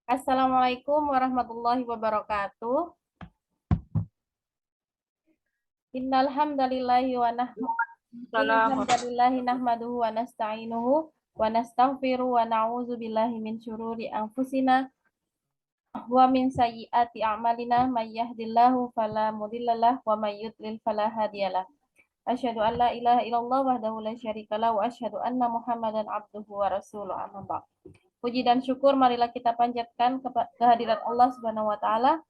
Assalamualaikum warahmatullahi wabarakatuh. Innal hamdalillahi wa Salam. nahmaduhu wa nasta'inuhu wa nastaghfiru wa na'udzu billahi min syururi anfusina wa min sayyiati a'malina may yahdihillahu fala mudhillalah wa may yudlil fala hadiyalah. Asyhadu an la ilaha illallah wahdahu la syarikalah wa asyhadu anna Muhammadan abduhu wa rasuluh. Amma ba'd. Puji dan syukur marilah kita panjatkan kehadirat Allah Subhanahu wa taala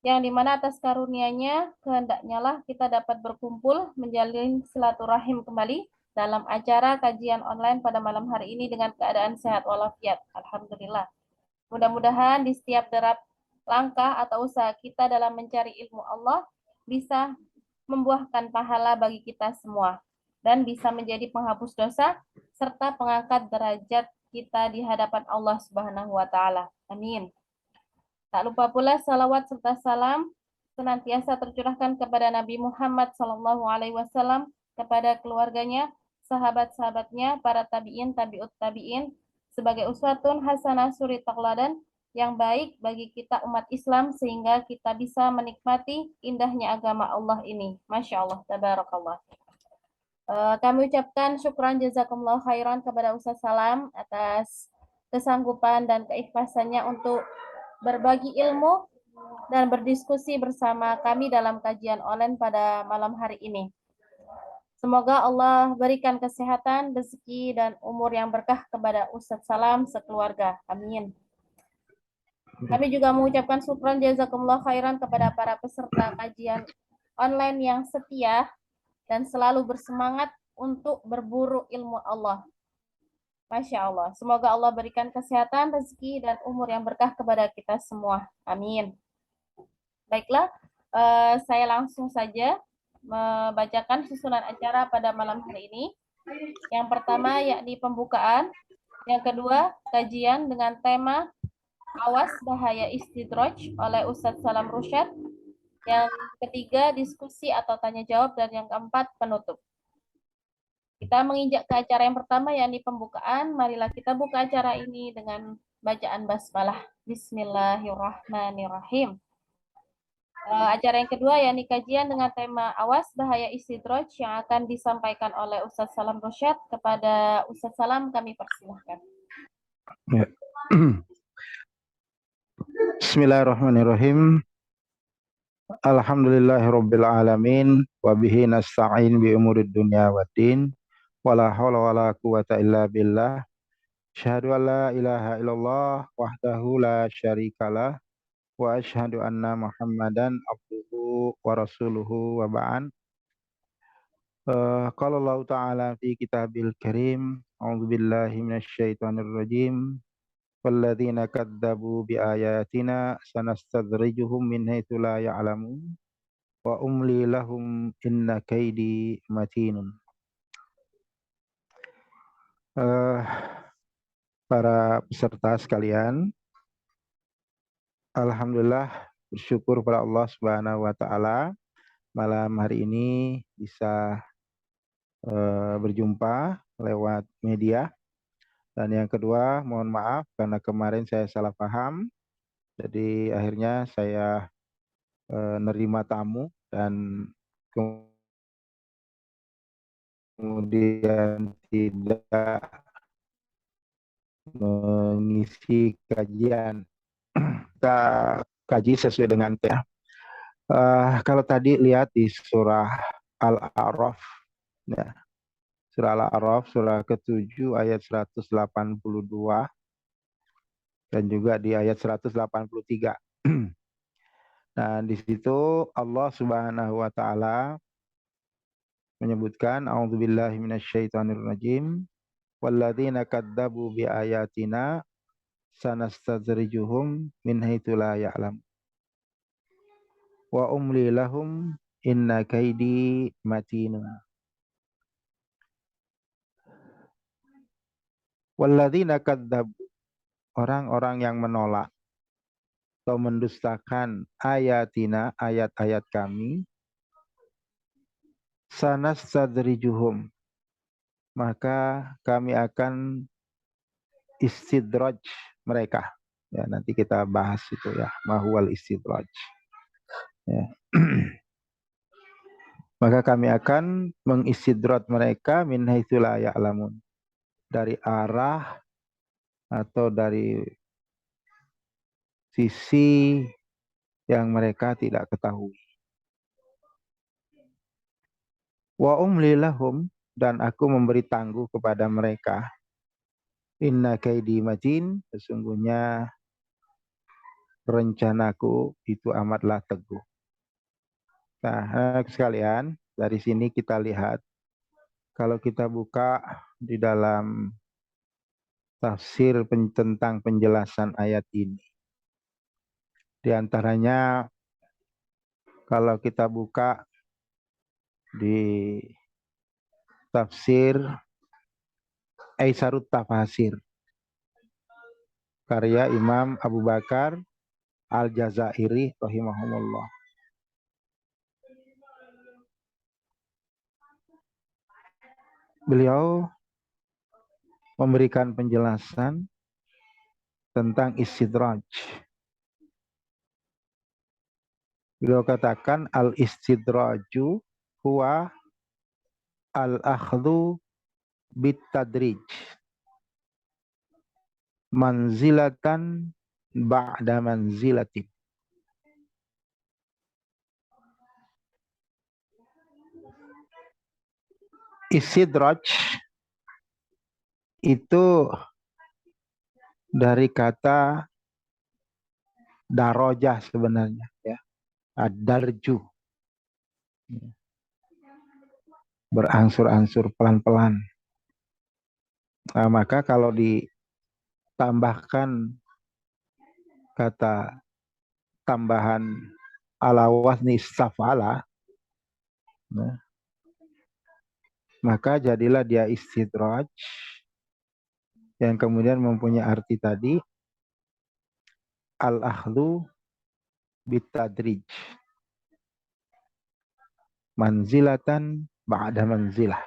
yang dimana atas karunia-Nya kehendaknya lah kita dapat berkumpul menjalin silaturahim kembali dalam acara kajian online pada malam hari ini dengan keadaan sehat walafiat. Alhamdulillah. Mudah-mudahan di setiap derap langkah atau usaha kita dalam mencari ilmu Allah bisa membuahkan pahala bagi kita semua dan bisa menjadi penghapus dosa serta pengangkat derajat kita di hadapan Allah Subhanahu wa taala. Amin. Tak lupa pula salawat serta salam senantiasa tercurahkan kepada Nabi Muhammad SAW, kepada keluarganya, sahabat-sahabatnya, para tabi'in, tabi'ut tabi'in, sebagai uswatun hasanah suri tauladan yang baik bagi kita umat Islam sehingga kita bisa menikmati indahnya agama Allah ini. Masya Allah, tabarakallah. Kami ucapkan syukran jazakumullah khairan kepada Ustaz Salam atas kesanggupan dan keikhlasannya untuk berbagi ilmu dan berdiskusi bersama kami dalam kajian online pada malam hari ini. Semoga Allah berikan kesehatan, rezeki, dan umur yang berkah kepada Ustadz Salam sekeluarga. Amin. Kami juga mengucapkan syukran jazakumullah khairan kepada para peserta kajian online yang setia dan selalu bersemangat untuk berburu ilmu Allah. Masya Allah. Semoga Allah berikan kesehatan, rezeki, dan umur yang berkah kepada kita semua. Amin. Baiklah, saya langsung saja membacakan susunan acara pada malam hari ini. Yang pertama yakni pembukaan. Yang kedua, kajian dengan tema Awas Bahaya Istidraj oleh Ustadz Salam Rusyad. Yang ketiga, diskusi atau tanya jawab. Dan yang keempat, penutup. Kita menginjak ke acara yang pertama yakni pembukaan. Marilah kita buka acara ini dengan bacaan basmalah. Bismillahirrahmanirrahim. Acara yang kedua yakni kajian dengan tema Awas Bahaya Istidraj yang akan disampaikan oleh Ustadz Salam Rusyad. Kepada Ustadz Salam kami persilahkan. Ya. Bismillahirrahmanirrahim. Alhamdulillahirabbil alamin wa bihi nasta'in bi umurid dunya waddin. Wala haula wala quwata illa billah. Asyhadu an la ilaha illallah wahdahu la syarikalah wa asyhadu anna Muhammadan abduhu wa rasuluhu wa ba'an. Qala Allah Ta'ala fi kitabil karim, a'udzu billahi minasyaitonir rajim. Walladzina kadzdzabu biayatina sanastadrijuhum min haitsu la ya'lamun wa umli lahum inna kaidi matinun. Para peserta sekalian, alhamdulillah bersyukur pada Allah Subhanahu wa taala malam hari ini bisa berjumpa lewat media. Dan yang kedua, mohon maaf karena kemarin saya salah paham. Jadi akhirnya saya nerima tamu dan kemudian tidak mengisi kajian. Kita kaji sesuai dengan tema. Kalau tadi lihat di surah Al-A'raf, ya, surah Al-A'raf, surah ke-7 ayat 182 dan juga di ayat 183. Nah, di situ Allah Subhanahu wa taala menyebutkan a'udzubillahi minasyaitonirrajim walladzina kadzdzabu biayatina sanastadzrijuhum min haitsu la ya'lam wa umli lahum inna kaidi matin. Walladzina kadzdzabu, orang-orang yang menolak atau mendustakan ayatina, ayat-ayat kami, sanastadzrijuhum, maka kami akan istidraj mereka. Ya, nanti kita bahas itu ya, mahwal istidraj. Ya. Maka kami akan mengistidrat mereka min haitsu la ya'lamun, dari arah atau dari sisi yang mereka tidak ketahui. Wa umli lahum, dan aku memberi tangguh kepada mereka. Inna kaidi matin, sesungguhnya rencanaku itu amatlah teguh. Nah, anak sekalian, dari sini kita lihat, kalau kita buka di dalam tafsir tentang penjelasan ayat ini, di antaranya kalau kita buka di tafsir Aisarut Tafasir, karya Imam Abu Bakar Al-Jazairi rahimahumullah. Beliau memberikan penjelasan tentang istidraj. Beliau katakan al-istidraju huwa al-akhdhu bit-tadrij manzilatan ba'da manzilatin. Istidraj itu dari kata darajah sebenarnya, ya. Ad-darju, berangsur-angsur pelan-pelan. Nah, maka kalau ditambahkan kata tambahan ala wazni istafala, nah, maka jadilah dia istidraj, yang kemudian mempunyai arti tadi al-akhdhu bitadrij manzilatan ba'da manzilah,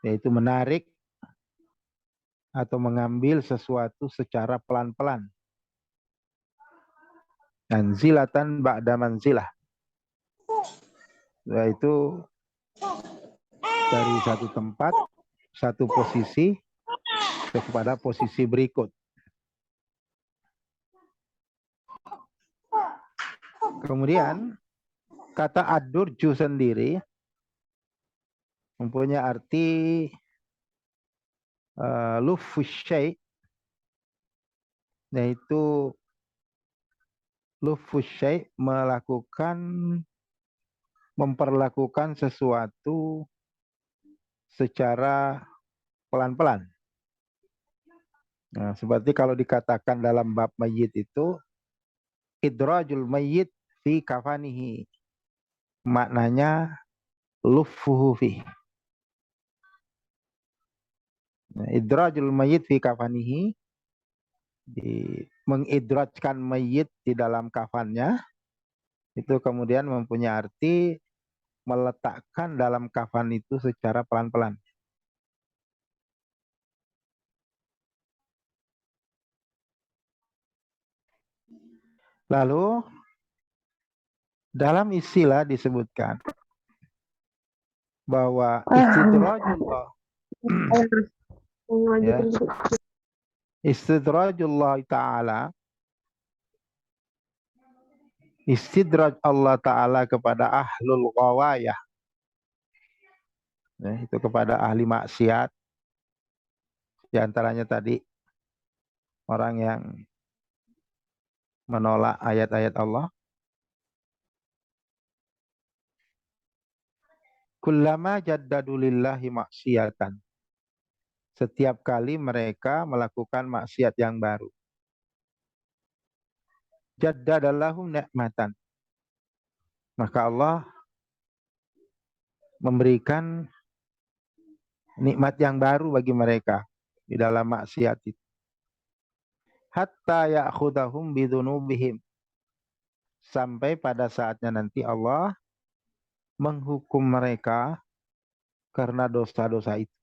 yaitu menarik atau mengambil sesuatu secara pelan-pelan. Manzilatan ba'da manzilah, yaitu dari satu tempat, satu posisi kepada posisi berikut. Kemudian kata ad-durju sendiri mempunyai arti lufus syai', yaitu lufus syai' memperlakukan sesuatu secara pelan-pelan. Nah, seperti kalau dikatakan dalam bab mayit itu idrajul mayit fi kafanihi, maknanya luffuhu fi. Nah, idrajul mayit fi kafanihi, mengidrajkan mayit di dalam kafannya, itu kemudian mempunyai arti meletakkan dalam kafan itu secara pelan-pelan. Lalu dalam istilah disebutkan bahwa istidrajullah, ya, istidrajullah ta'ala, istidraj Allah Ta'ala kepada ahlul ghawayah, ya, itu kepada ahli maksiat, di antaranya tadi orang yang menolak ayat-ayat Allah. Kullama jaddadu lillahi maksiatan, setiap kali mereka melakukan maksiat yang baru. Jaddadalahum ni'matan, maka Allah memberikan nikmat yang baru bagi mereka di dalam maksiat itu. Hatta ya'khudahum bidunubihim, sampai pada saatnya nanti Allah menghukum mereka karena dosa-dosa itu.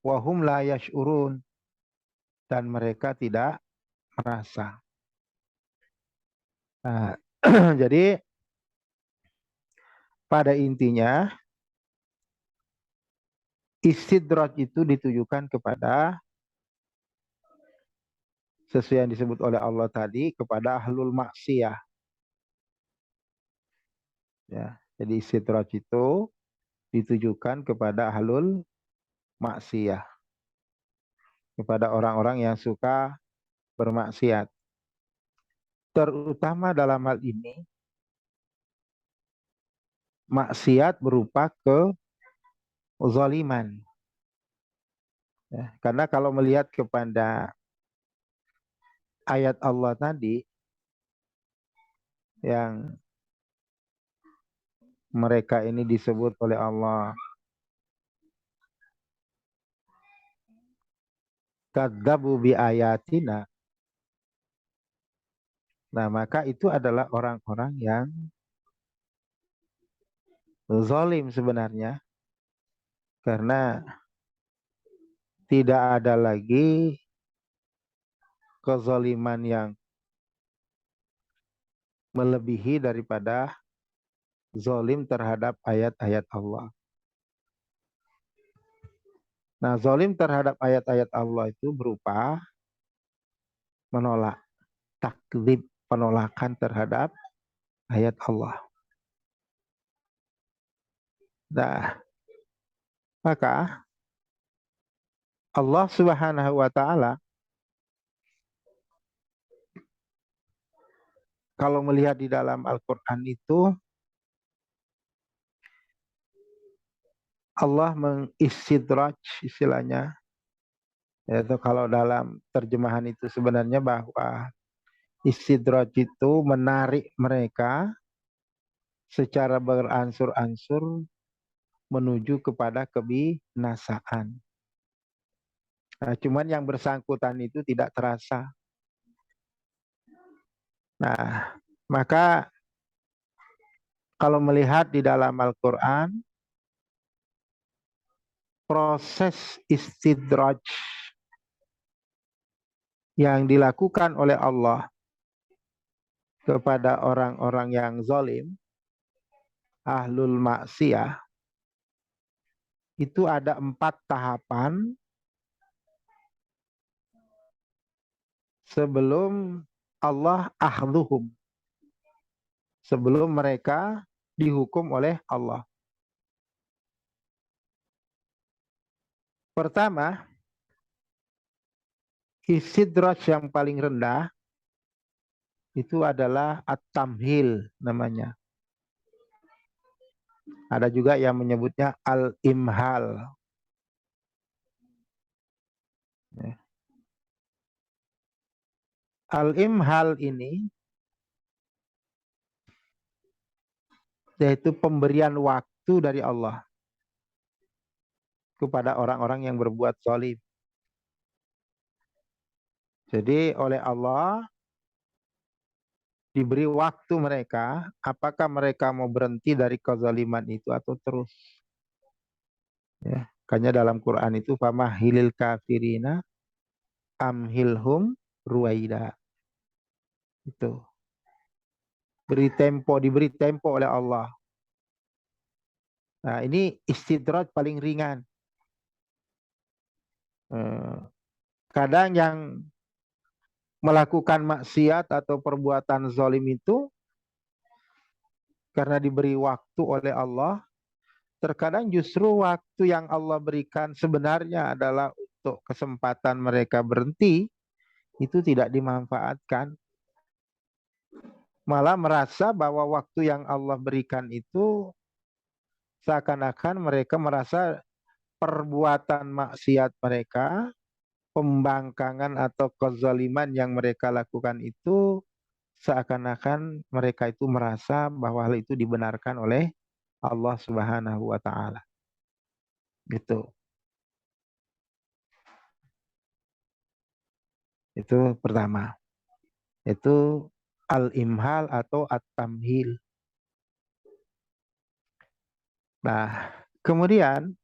Wahum la yash'urun, dan mereka tidak rasa. Nah, jadi pada intinya istidraj itu ditujukan kepada sesuai yang disebut oleh Allah tadi, kepada ahlul maksiyah. Ya, jadi istidraj itu ditujukan kepada ahlul maksiyah, kepada orang-orang yang suka bermaksiat. Terutama dalam hal ini, maksiat berupa kezaliman. Ya, karena kalau melihat kepada ayat Allah tadi, yang mereka ini disebut oleh Allah kadzabu bi ayatina. Nah, maka itu adalah orang-orang yang zalim sebenarnya, karena tidak ada lagi kezaliman yang melebihi daripada zalim terhadap ayat-ayat Allah. Nah, zalim terhadap ayat-ayat Allah itu berupa menolak, takdzib, penolakan terhadap ayat Allah. Nah, maka Allah Subhanahu wa taala kalau melihat di dalam Al-Qur'an itu, Allah mengistidraj istilahnya, yaitu kalau dalam terjemahan itu sebenarnya bahwa istidraj itu menarik mereka secara beransur-ansur menuju kepada kebinasaan. Nah, cuman yang bersangkutan itu tidak terasa. Nah, maka kalau melihat di dalam Al-Quran, proses istidraj yang dilakukan oleh Allah kepada orang-orang yang zalim, ahlul maksiyah, itu ada 4 tahapan sebelum Allah ahluhum, sebelum mereka dihukum oleh Allah. Pertama, istidraj yang paling rendah itu adalah at-tamhil namanya. Ada juga yang menyebutnya al-imhal. Ya. Al-imhal ini yaitu pemberian waktu dari Allah kepada orang-orang yang berbuat zalim. Jadi oleh Allah diberi waktu mereka, apakah mereka mau berhenti dari kezaliman itu atau terus. Ya, makanya dalam Quran itu famahilil kafirina amhilhum ruwaida. Itu. Diberi tempo oleh Allah. Nah, ini istidraj paling ringan. Kadang yang melakukan maksiat atau perbuatan zalim itu karena diberi waktu oleh Allah, terkadang justru waktu yang Allah berikan sebenarnya adalah untuk kesempatan mereka berhenti, itu tidak dimanfaatkan. Malah merasa bahwa waktu yang Allah berikan itu seakan-akan mereka merasa perbuatan maksiat mereka, pembangkangan atau kezaliman yang mereka lakukan itu seakan-akan mereka itu merasa bahwa hal itu dibenarkan oleh Allah Subhanahu wa taala. Gitu. Itu pertama. Itu al-imhal atau at-tamhil. Nah, kemudian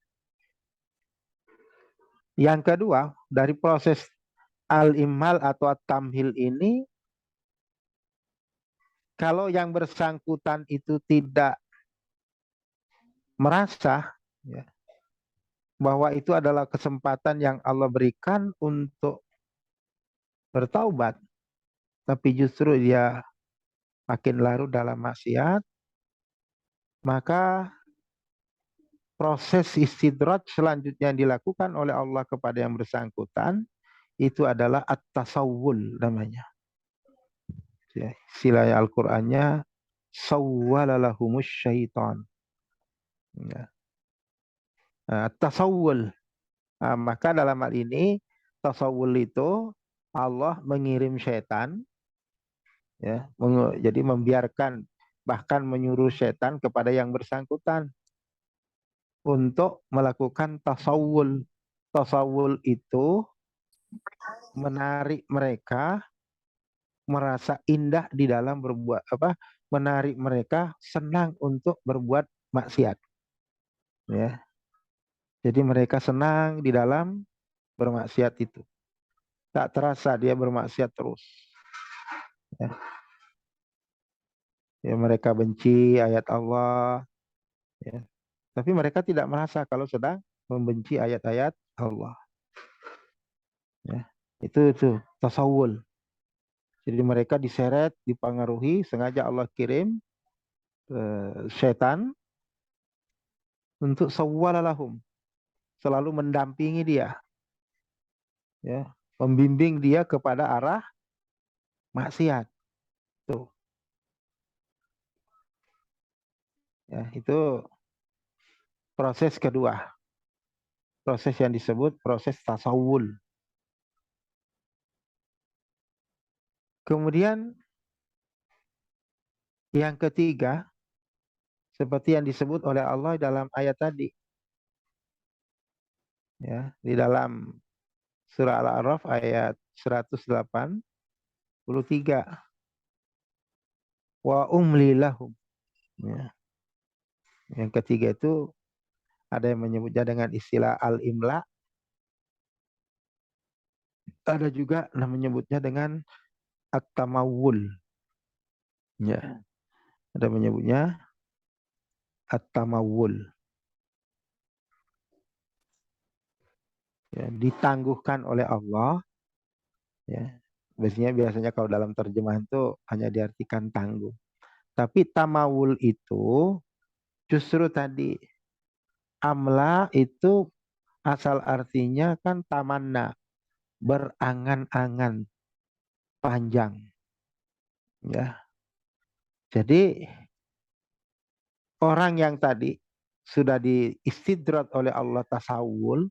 yang kedua dari proses al-imhal atau at-tamhil ini, kalau yang bersangkutan itu tidak merasa ya, bahwa itu adalah kesempatan yang Allah berikan untuk bertaubat, tapi justru dia makin larut dalam maksiat, maka proses istidraj selanjutnya yang dilakukan oleh Allah kepada yang bersangkutan itu adalah at-tasawwul namanya. Ya, istilah Al-Qur'annya sawwalalahumus syaitan. Ya. Nah, tasawwul. Nah, maka dalam hal ini tasawwul itu Allah mengirim setan ya, jadi membiarkan bahkan menyuruh setan kepada yang bersangkutan untuk melakukan tasawwul. Tasawwul itu menarik mereka merasa indah di dalam berbuat apa? Menarik mereka senang untuk berbuat maksiat. Ya. Jadi mereka senang di dalam bermaksiat itu. Tak terasa dia bermaksiat terus. Ya. Ya, mereka benci ayat Allah. Ya. Tapi mereka tidak merasa kalau sedang membenci ayat-ayat Allah. Ya. Itu tasawul. Jadi mereka diseret, dipengaruhi, sengaja Allah kirim setan untuk sawwalalahum, selalu mendampingi dia, ya, membimbing dia kepada arah maksiat. Tuh, ya, itu proses kedua, proses yang disebut proses tasawul. Kemudian yang ketiga, seperti yang disebut oleh Allah dalam ayat tadi, ya, di dalam surah Al-A'raf ayat 183, wa umli lahum. Ya. Yang ketiga itu ada yang menyebutnya dengan istilah al-imla, ada juga menyebutnya dengan at-tamawul. Ya, ada menyebutnya at-tamawul. Ya, ditangguhkan oleh Allah. Ya, biasanya kalau dalam terjemahan itu hanya diartikan tangguh. Tapi tamawul itu justru tadi amla itu asal artinya kan tamanna, berangan-angan panjang. Ya, jadi orang yang tadi sudah diistidrat oleh Allah tasawul,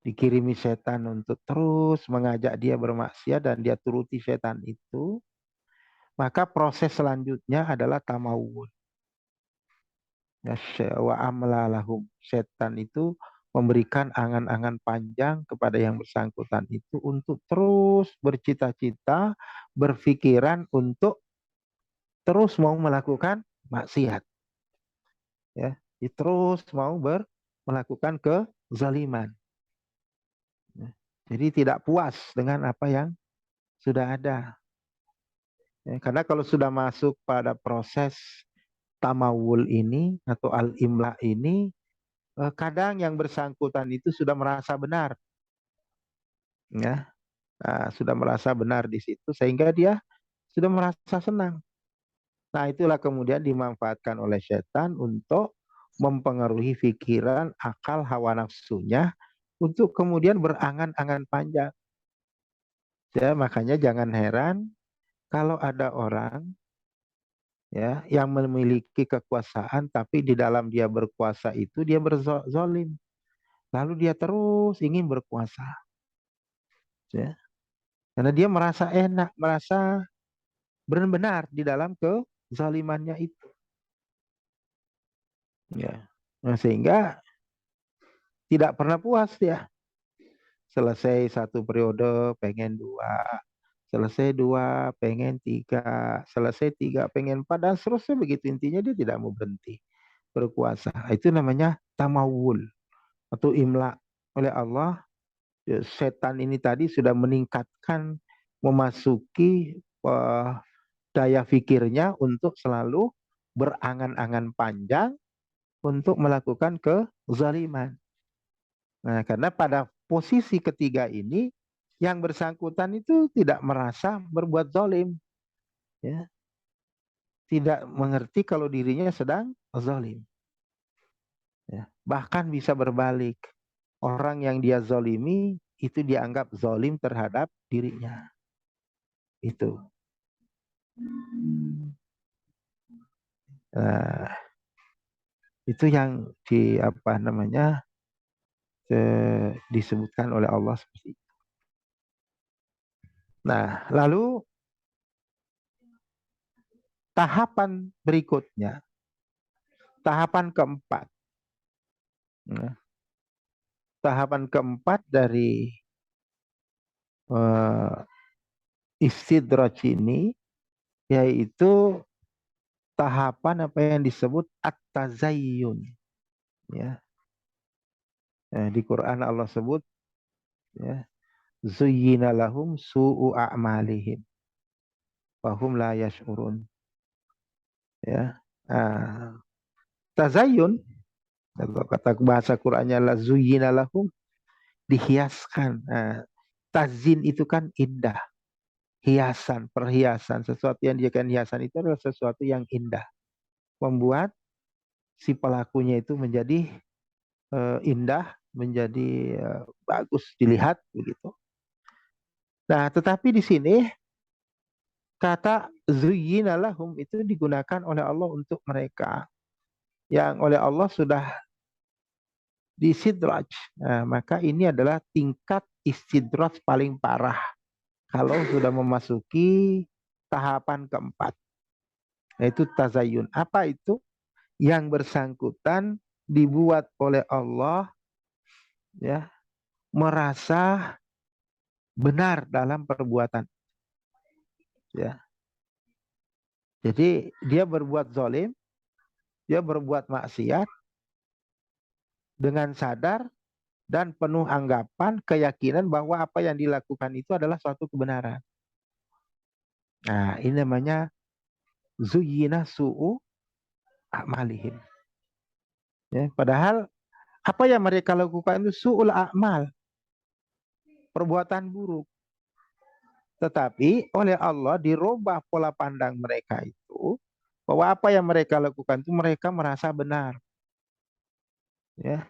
dikirimi setan untuk terus mengajak dia bermaksiat dan dia turuti setan itu, maka proses selanjutnya adalah tamawul. Ya, wa amlalahum. Setan itu memberikan angan-angan panjang kepada yang bersangkutan itu untuk terus bercita-cita, berpikiran untuk terus mau melakukan maksiat. Ya, terus mau melakukan kezaliman. Ya, jadi tidak puas dengan apa yang sudah ada. Ya, karena kalau sudah masuk pada proses tamawul ini atau al-imla ini, kadang yang bersangkutan itu sudah merasa benar, ya, sudah merasa benar di situ sehingga dia sudah merasa senang. Nah, itulah kemudian dimanfaatkan oleh setan untuk mempengaruhi pikiran, akal, hawa nafsunya untuk kemudian berangan-angan panjang. Ya, makanya jangan heran kalau ada orang ya yang memiliki kekuasaan tapi di dalam dia berkuasa itu dia berzolim. Lalu dia terus ingin berkuasa. Ya. Karena dia merasa enak, merasa benar-benar di dalam kezalimannya itu. Ya. Nah, sehingga tidak pernah puas dia. Selesai satu periode pengen dua, selesai dua pengen tiga, selesai tiga pengen empat, dan seterusnya begitu. Intinya dia tidak mau berhenti berkuasa. Itu namanya tamawul atau imla oleh Allah setan ini tadi sudah meningkatkan, memasuki daya pikirnya untuk selalu berangan-angan panjang untuk melakukan kezaliman. Nah, karena pada posisi ketiga ini yang bersangkutan itu tidak merasa berbuat zalim, ya, tidak mengerti kalau dirinya sedang zalim. Ya. Bahkan bisa berbalik, orang yang dia zalimi itu dianggap zalim terhadap dirinya. Itu. Nah, itu yang di apa namanya disebutkan oleh Allah seperti itu. Nah, lalu tahapan berikutnya, tahapan keempat. Nah, tahapan keempat dari istidraj ini yaitu tahapan apa yang disebut at-tazayyun. Ya. Di Quran Allah sebut, ya, zuyyina lahum su'u a'malihim fahum la yash'urun. Ya. Tazayyun, kata bahasa Qur'annya la zuyyina lahum, dihiaskan. Tazin itu kan indah, hiasan, perhiasan. Sesuatu yang dijadikan hiasan itu adalah sesuatu yang indah, membuat si pelakunya itu menjadi indah, menjadi bagus dilihat begitu. Nah, tetapi di sini kata zuyyina lahum itu digunakan oleh Allah untuk mereka yang oleh Allah sudah disidraj. Nah, maka ini adalah tingkat istidraj paling parah kalau sudah memasuki tahapan keempat, yaitu tazayyun. Apa itu? Yang bersangkutan dibuat oleh Allah, ya, merasa benar dalam perbuatan, ya. Jadi dia berbuat zalim, dia berbuat maksiat dengan sadar dan penuh anggapan, keyakinan bahwa apa yang dilakukan itu adalah suatu kebenaran. Nah, ini namanya zuyyina su'u a'malihim. Ya, padahal apa yang mereka lakukan itu su'ul a'mal, perbuatan buruk. Tetapi oleh Allah dirubah pola pandang mereka itu, bahwa apa yang mereka lakukan itu mereka merasa benar. Ya.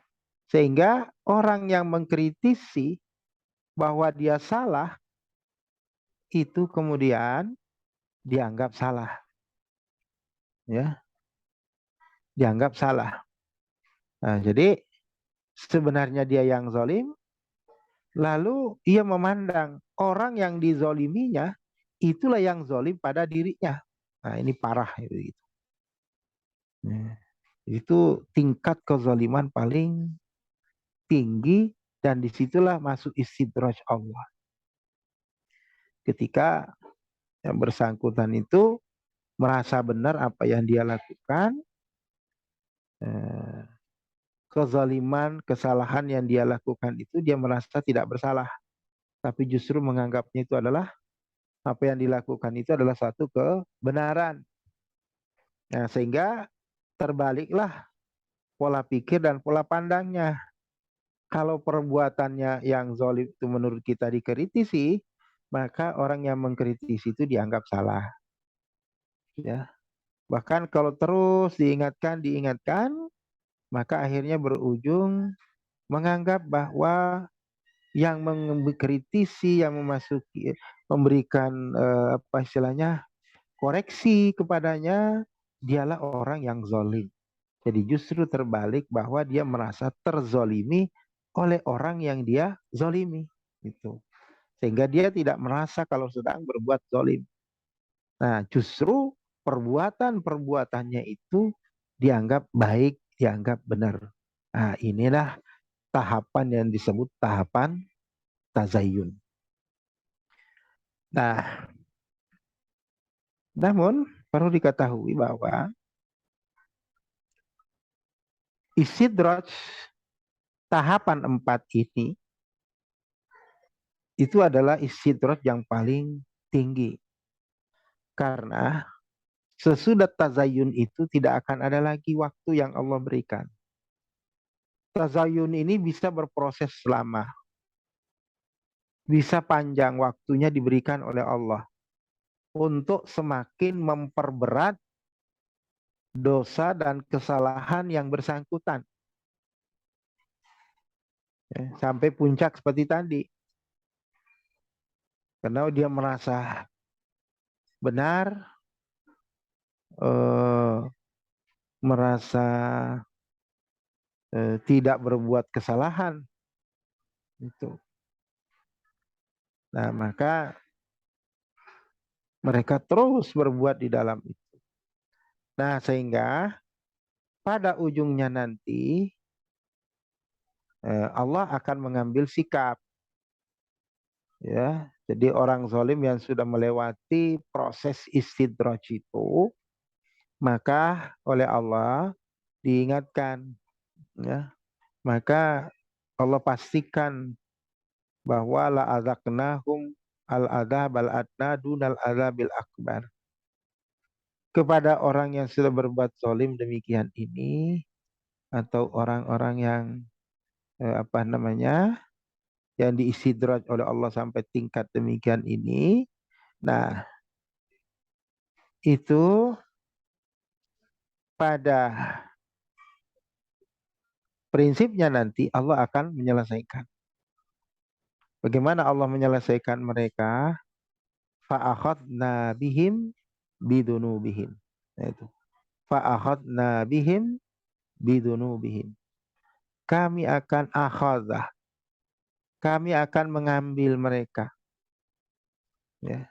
Sehingga orang yang mengkritisi bahwa dia salah, itu kemudian dianggap salah. Ya, dianggap salah. Nah, jadi sebenarnya dia yang zalim, lalu ia memandang orang yang dizoliminya itulah yang zalim pada dirinya. Nah, ini parah itu. Nah, itu tingkat kezaliman paling tinggi dan disitulah masuk istidraj Allah. Ketika yang bersangkutan itu merasa benar apa yang dia lakukan, kezaliman, kesalahan yang dia lakukan itu dia merasa tidak bersalah, tapi justru menganggapnya itu adalah apa yang dilakukan itu adalah satu kebenaran. Nah, sehingga terbaliklah pola pikir dan pola pandangnya. Kalau perbuatannya yang zalim itu menurut kita dikritisi, maka orang yang mengkritisi itu dianggap salah. Ya. Bahkan kalau terus diingatkan, maka akhirnya berujung menganggap bahwa yang mengkritisi, yang memberikan apa istilahnya, koreksi kepadanya, dialah orang yang zalim. Jadi justru terbalik bahwa dia merasa terzolimi oleh orang yang dia zolimi. Gitu. Sehingga dia tidak merasa kalau sedang berbuat zalim. Nah, justru perbuatan-perbuatannya itu dianggap baik, dianggap benar. Nah, inilah tahapan yang disebut tahapan tazayyun. Nah, namun perlu diketahui bahwa istidraj tahapan 4 ini itu adalah istidraj yang paling tinggi. Karena sesudah tazayun itu tidak akan ada lagi waktu yang Allah berikan. Tazayun ini bisa berproses lama, bisa panjang waktunya diberikan oleh Allah untuk semakin memperberat dosa dan kesalahan yang bersangkutan. Ya, sampai puncak seperti tadi. Karena dia merasa benar, eh, merasa tidak berbuat kesalahan. Itu. Nah, maka mereka terus berbuat di dalam itu. Nah, sehingga pada ujungnya nanti Allah akan mengambil sikap. Ya, jadi orang zalim yang sudah melewati proses istidraj itu, maka oleh Allah diingatkan, ya, maka Allah pastikan bahwa la adzaqnahum al-adzab al-adna dunal adzabil akbar. Kepada orang yang sudah berbuat zalim demikian ini, atau orang-orang yang apa namanya, yang diistidraj oleh Allah sampai tingkat demikian ini, nah itu pada prinsipnya nanti Allah akan menyelesaikan. Bagaimana Allah menyelesaikan mereka? Fa'akhadna bihim bidunubihim. Nah, itu. Fa'akhadna bihim bidunubihim. Kami akan akhadah. Kami akan mengambil mereka. Ya.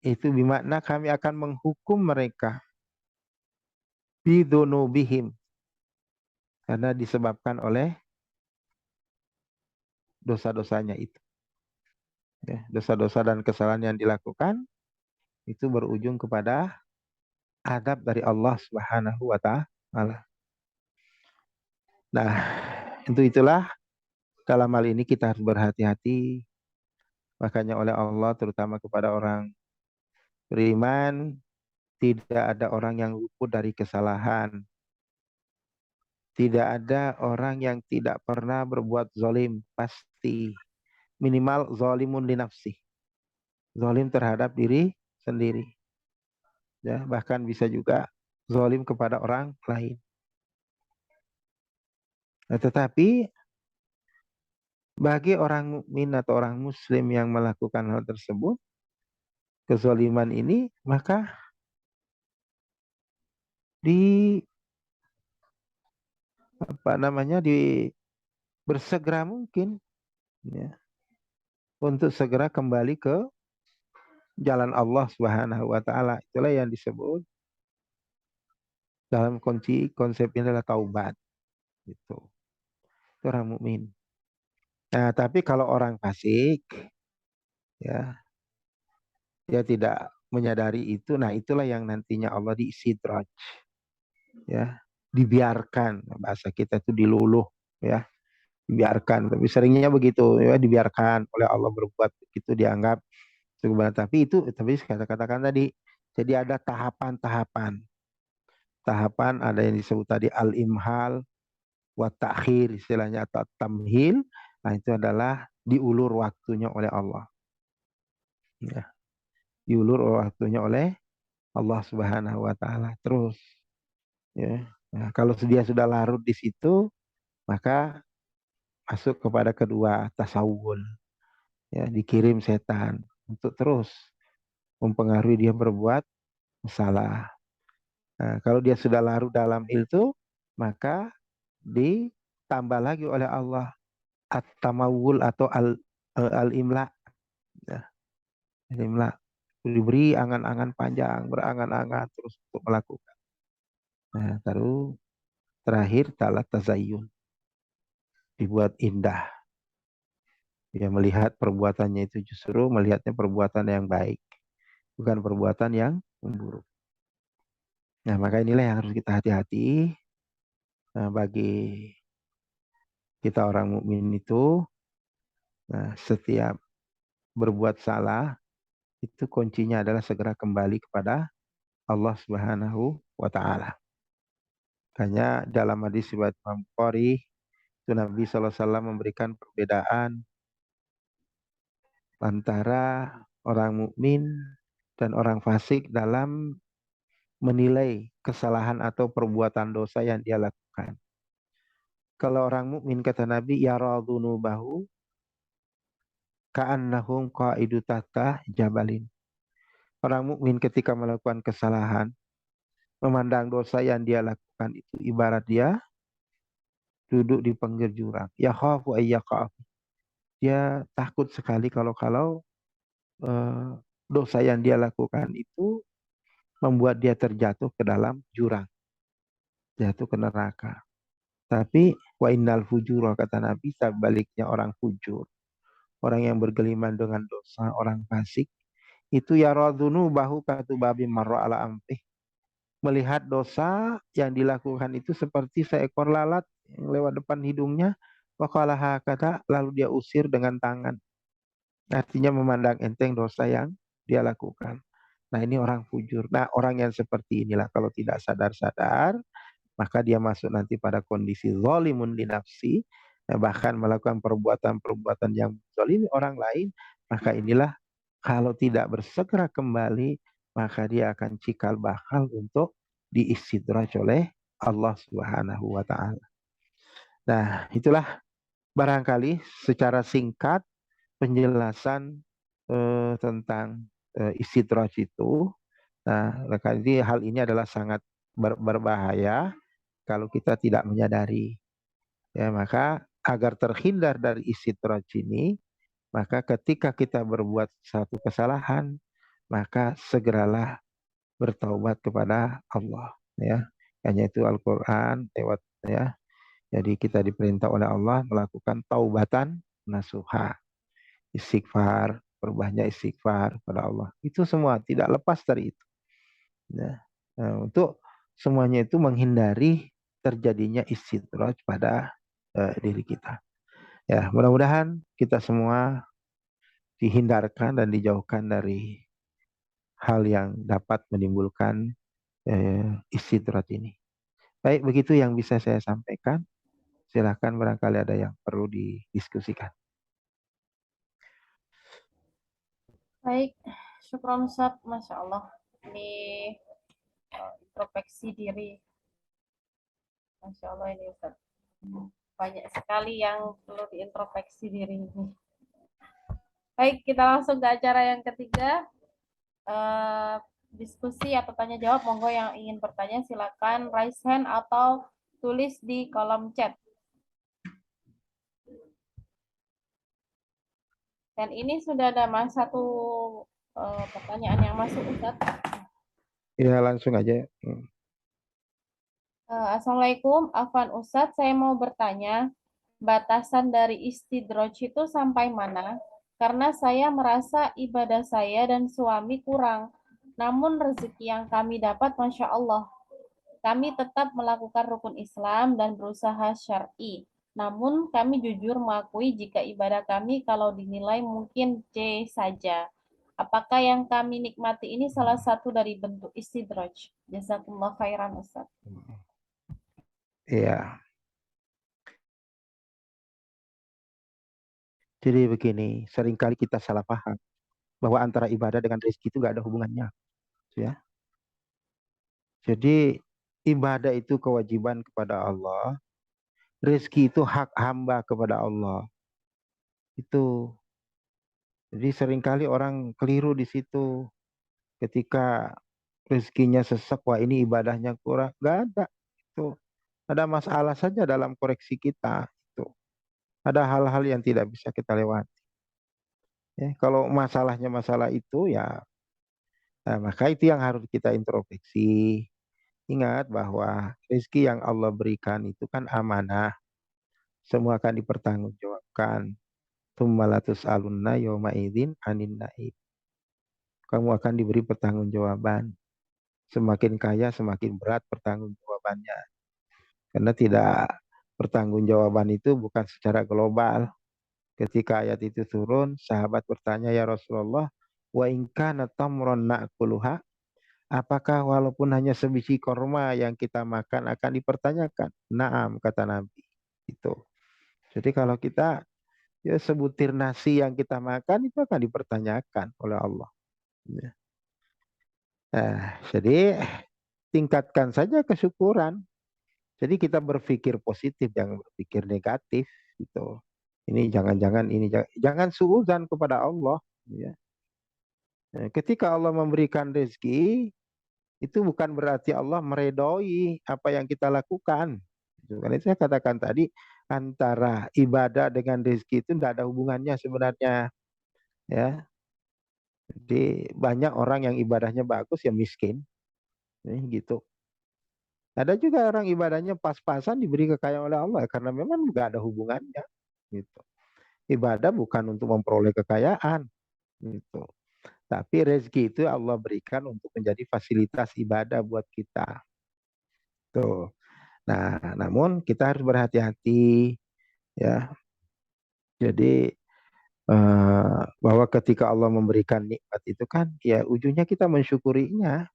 Itu bermakna kami akan menghukum mereka. Bidunubihim. Karena disebabkan oleh dosa-dosanya itu. Ya, dosa-dosa dan kesalahan yang dilakukan itu berujung kepada adab dari Allah Subhanahu wa taala. Nah, itulah dalam hal ini kita harus berhati-hati. Makanya oleh Allah terutama kepada orang beriman, tidak ada orang yang luput dari kesalahan. Tidak ada orang yang tidak pernah berbuat zalim, pasti. Minimal zalimun li nafsi. Zalim terhadap diri sendiri. Ya, bahkan bisa juga zalim kepada orang lain. Nah, tetapi bagi orang mukmin atau orang muslim yang melakukan hal tersebut, kezaliman ini, maka di apa namanya, di bersegera mungkin, ya, untuk segera kembali ke jalan Allah Subhanahu wa taala. Itulah yang disebut dalam konsep ini adalah taubat, gitu. Itu orang mukmin. Nah, tapi kalau orang fasik, ya, dia tidak menyadari itu. Nah, itulah yang nantinya Allah diistidraj, ya, dibiarkan. Bahasa kita itu diluluh, ya, dibiarkan. Tapi seringnya begitu, ya, dibiarkan oleh Allah berbuat itu dianggap sebenarnya. Tapi katakan tadi, jadi ada tahapan-tahapan. Tahapan ada yang disebut tadi al-imhal wa ta'khir istilahnya, atau tamhil. Nah, itu adalah diulur waktunya oleh Allah. Ya, diulur waktunya oleh Allah Subhanahu wa taala terus, ya. Nah, kalau dia sudah larut di situ, maka masuk kepada kedua, tasawul. Ya, dikirim setan untuk terus mempengaruhi dia berbuat salah. Nah, kalau dia sudah larut dalam itu, maka ditambah lagi oleh Allah at-tamawul atau al-imla. Ya, al-imla. Diberi angan-angan panjang, berangan-angan terus untuk melakukan. Nah, baru terakhir talat tazayyun. Dibuat indah. Dia melihat perbuatannya itu justru melihatnya perbuatan yang baik, bukan perbuatan yang buruk. Nah, maka inilah yang harus kita hati-hati. Nah, bagi kita orang mukmin itu, nah, setiap berbuat salah, itu kuncinya adalah segera kembali kepada Allah Subhanahu wa taala. Hanya dalam hadis riwayat Imam Bukhari, itu Nabi SAW memberikan perbedaan antara orang mukmin dan orang fasik dalam menilai kesalahan atau perbuatan dosa yang dia lakukan. Kalau orang mukmin kata Nabi, yaradzunubahu ka'annahum qa'idu tahta jabalin. Orang mukmin ketika melakukan kesalahan, memandang dosa yang dia lakukan itu ibarat dia duduk di pinggir jurang. Ya khafu ayyaqaf. Dia takut sekali kalau eh, dosa yang dia lakukan itu membuat dia terjatuh ke dalam jurang, jatuh ke neraka. Tapi wa innal fujura kata Nabi, sebaliknya orang fujur, orang yang bergeliman dengan dosa, orang fasik, itu yaradunu bahu katu babi marra ala ampih. Melihat dosa yang dilakukan itu seperti seekor lalat yang lewat depan hidungnya, waqalaha kata, lalu dia usir dengan tangan. Artinya memandang enteng dosa yang dia lakukan. Nah ini orang fujur. Nah orang yang seperti inilah kalau tidak sadar-sadar, maka dia masuk nanti pada kondisi zalimun li nafsi, bahkan melakukan perbuatan-perbuatan yang zalimi orang lain, maka inilah kalau tidak bersegera kembali, maka dia akan cikal bakal untuk diistidraj oleh Allah Subhanahu wa taala. Nah, itulah barangkali secara singkat penjelasan tentang istidraj itu. Nah, jadi hal ini adalah sangat berbahaya kalau kita tidak menyadari. Ya, maka agar terhindar dari istidraj ini, maka ketika kita berbuat satu kesalahan, maka segeralah bertaubat kepada Allah. Ya, hanya itu Al-Quran lewat ya. Jadi kita diperintah oleh Allah melakukan taubatan nasuha, istighfar, perbanyak istighfar pada Allah. Itu semua tidak lepas dari itu. Ya. Nah, untuk semuanya itu menghindari terjadinya istidraj pada diri kita. Ya, mudah-mudahan kita semua dihindarkan dan dijauhkan dari hal yang dapat menimbulkan istidraj ini. Baik, begitu yang bisa saya sampaikan. Silakan barangkali ada yang perlu didiskusikan. Baik, syukron Ustaz, Masya Allah. Ini introspeksi diri. Masya Allah ini Ustaz. Banyak sekali yang perlu diintrospeksi diri ini. Baik, kita langsung ke acara yang ketiga. Diskusi atau tanya jawab. Monggo yang ingin bertanya silakan raise hand atau tulis di kolom chat. Dan ini sudah ada satu pertanyaan yang masuk, Ustaz. Ya, langsung aja. Assalamualaikum, Afwan Ustadz, saya mau bertanya, batasan dari istidraj itu sampai mana? Karena saya merasa ibadah saya dan suami kurang, namun rezeki yang kami dapat, Masya Allah. Kami tetap melakukan rukun Islam dan berusaha syar'i. Namun kami jujur mengakui jika ibadah kami kalau dinilai mungkin C saja. Apakah yang kami nikmati ini salah satu dari bentuk istidraj? Jazakumullah khairan Ustaz. Iya. Jadi begini, seringkali kita salah paham bahwa antara ibadah dengan rezeki itu nggak ada hubungannya, ya. Jadi ibadah itu kewajiban kepada Allah, rezeki itu hak hamba kepada Allah. Itu. Jadi seringkali orang keliru di situ. Ketika rezekinya sesek, wah ini ibadahnya kurang. Nggak ada. Itu ada masalah saja dalam koreksi kita. Itu ada hal-hal yang tidak bisa kita lewati. Ya, kalau masalahnya masalah itu ya, nah, maka itu yang harus kita introspeksi. Ingat bahwa rezeki yang Allah berikan itu kan amanah. Semua akan dipertanggungjawabkan. Tummalatus alunna yawma idzin anin naib. Kamu akan diberi pertanggungjawaban. Semakin kaya, semakin berat pertanggungjawabannya. Karena tidak pertanggungjawaban itu bukan secara global. Ketika ayat itu turun, sahabat bertanya, ya Rasulullah, wa in kana tamron na'kuluha, apakah walaupun hanya sebiji korma yang kita makan akan dipertanyakan? Naam, kata Nabi. Itu. Jadi kalau kita ya sebutir nasi yang kita makan itu akan dipertanyakan oleh Allah. Ya. Nah, jadi tingkatkan saja kesyukuran. Jadi kita berpikir positif, jangan berpikir negatif. Gitu. Ini jangan-jangan ini jangan suudzon kepada Allah. Ya. Nah, ketika Allah memberikan rezeki, itu bukan berarti Allah meredoi apa yang kita lakukan. Gitu. Karena itu saya katakan tadi, antara ibadah dengan rezeki itu tidak ada hubungannya sebenarnya. Ya, jadi banyak orang yang ibadahnya bagus ya miskin, gitu. Ada juga orang ibadahnya pas-pasan diberi kekayaan oleh Allah karena memang nggak ada hubungannya, gitu. Ibadah bukan untuk memperoleh kekayaan, gitu. Tapi rezeki itu Allah berikan untuk menjadi fasilitas ibadah buat kita. Tuh. Nah, namun kita harus berhati-hati, ya. Jadi bahwa ketika Allah memberikan nikmat itu kan, ya ujungnya kita mensyukurinya,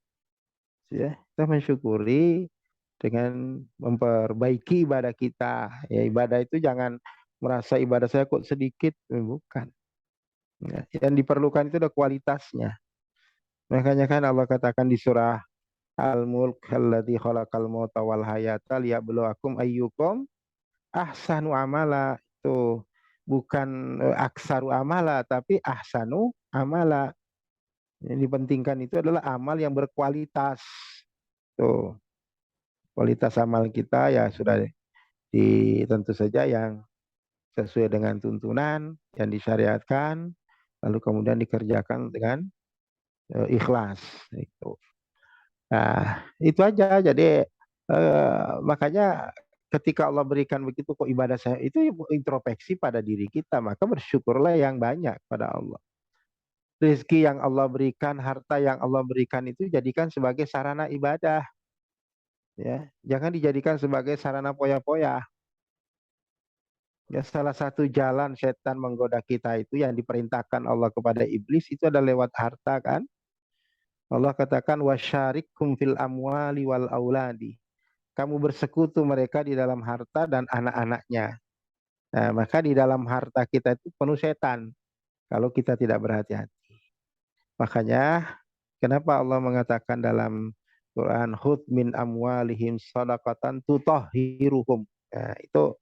ya. Kita mensyukuri dengan memperbaiki ibadah kita. Ya, ibadah itu jangan merasa ibadah saya kok sedikit, bukan. Ya, yang diperlukan itu ada kualitasnya. Makanya kan Allah katakan di surah Al-Mulk, alladzi khalaqal mauta wal hayata liyabluwakum ayyukum ahsanu amala. Itu bukan aksaru amala, tapi ahsanu amala. Yang dipentingkan itu adalah amal yang berkualitas. Tuh, kualitas amal kita ya sudah tentu saja yang sesuai dengan tuntunan yang disyariatkan, lalu kemudian dikerjakan dengan ikhlas. Itu. Nah, itu aja. Jadi makanya ketika Allah berikan begitu kok ibadah saya itu introspeksi pada diri kita, maka bersyukurlah yang banyak pada Allah. Rezeki yang Allah berikan, harta yang Allah berikan itu jadikan sebagai sarana ibadah, ya. Jangan dijadikan sebagai sarana poya-poya. Ya, salah satu jalan setan menggoda kita itu yang diperintahkan Allah kepada iblis itu adalah lewat harta kan. Allah katakan wasyarikum fil amwali wal auladi. Kamu bersekutu mereka di dalam harta dan anak-anaknya. Nah, maka di dalam harta kita itu penuh setan kalau kita tidak berhati-hati. Makanya kenapa Allah mengatakan dalam Quran khudz min amwalihim shadaqatan tutahhiruhum. Nah, itu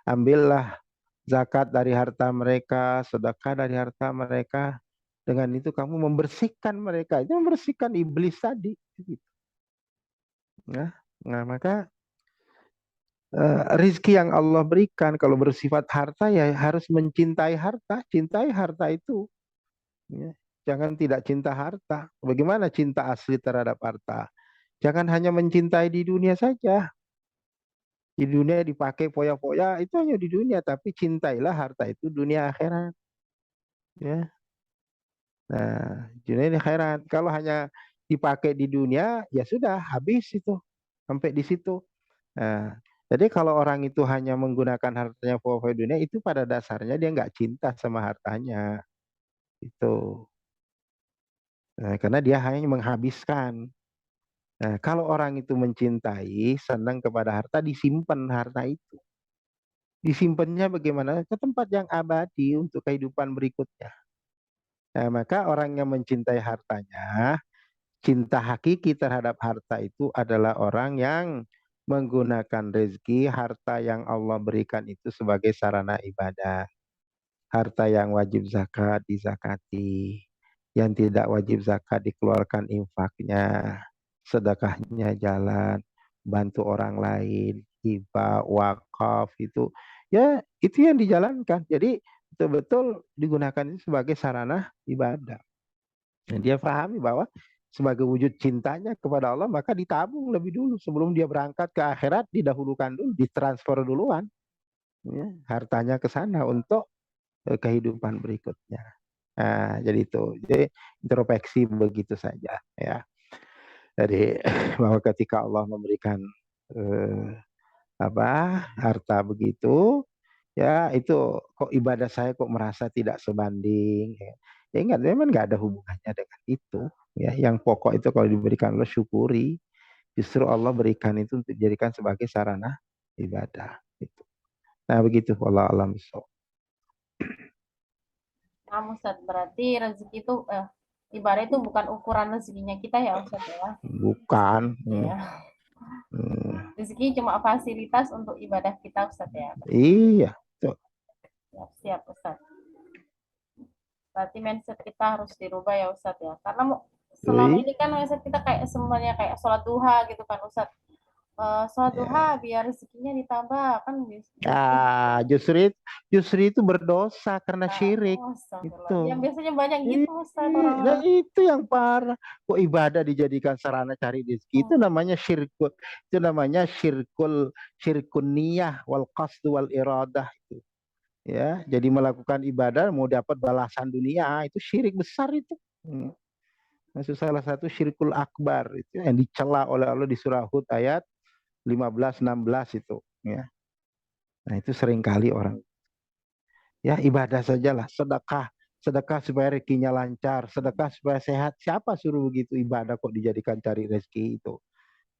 ambillah zakat dari harta mereka, sedekah dari harta mereka. Dengan itu kamu membersihkan mereka. Itu membersihkan iblis tadi. Nah, maka rizki yang Allah berikan kalau bersifat harta ya harus mencintai harta. Cintai harta itu. Ya. Jangan tidak cinta harta. Bagaimana cinta asli terhadap harta? Jangan hanya mencintai di dunia saja. Di dunia dipakai foya-foya itu hanya di dunia. Tapi cintailah harta itu dunia akhirat. Ya. Nah, dunia akhirat. Kalau hanya dipakai di dunia, ya sudah habis itu. Sampai di situ. Nah, jadi kalau orang itu hanya menggunakan hartanya for dunia, itu pada dasarnya dia nggak cinta sama hartanya. Itu. Nah, karena dia hanya menghabiskan. Nah, kalau orang itu mencintai, senang kepada harta, disimpan harta itu. Disimpannya bagaimana? Ke tempat yang abadi untuk kehidupan berikutnya. Nah, maka orang yang mencintai hartanya, cinta hakiki terhadap harta itu adalah orang yang menggunakan rezeki harta yang Allah berikan itu sebagai sarana ibadah. Harta yang wajib zakat dizakati, yang tidak wajib zakat dikeluarkan infaknya, sedekahnya jalan, bantu orang lain, hibah, wakaf itu, ya itu yang dijalankan. Jadi betul-betul digunakan itu sebagai sarana ibadah. Dan dia pahami bahwa sebagai wujud cintanya kepada Allah maka ditabung lebih dulu sebelum dia berangkat ke akhirat, didahulukan dulu, ditransfer duluan, ya, hartanya ke sana untuk kehidupan berikutnya. Nah, jadi itu, jadi introspeksi begitu saja, ya. Jadi bahwa ketika Allah memberikan eh, harta begitu, Ya itu kok ibadah saya kok merasa tidak sebanding. Ya ingat memang nggak ada hubungannya dengan itu. Ya, yang pokok itu kalau diberikan Allah syukuri. Justru Allah berikan itu untuk dijadikan sebagai sarana ibadah. Gitu. Nah begitu. Wallahu a'lam bishawab. Nah, Ustaz, berarti rezeki itu ibadah itu bukan ukuran rezekinya kita ya Ustaz ya. Bukan. Iya. Hmm. Rezeki cuma fasilitas untuk ibadah kita Ustaz ya. Iya. Tuh. Siap, siap Ustaz. Berarti mindset kita harus dirubah ya Ustaz ya. Karena selama Tuh. ini kan mindset kita kayak semuanya kayak sholat duha gitu kan Ustaz. Sholat duha Ya. biar rezekinya ditambah kan biasanya gitu. Ah, justru itu berdosa karena syirik. Oh, astagfirullah. Yang Itu. biasanya banyak gitu Ustaz Nah orang-orang. itu yang parah. Kok ibadah dijadikan sarana cari rezeki itu Hmm. namanya syirkul. Itu namanya syirkun niyah wal qasdu wal iradah itu. Ya, jadi melakukan ibadah mau dapat balasan dunia itu syirik besar itu. Itu salah satu syirkul akbar itu yang dicela oleh Allah di surah Hud ayat 15 16 itu, ya. Nah, itu seringkali orang ya ibadah sajalah, sedekah, sedekah supaya rezekinya lancar, sedekah supaya sehat. Siapa suruh begitu ibadah kok dijadikan cari rezeki itu?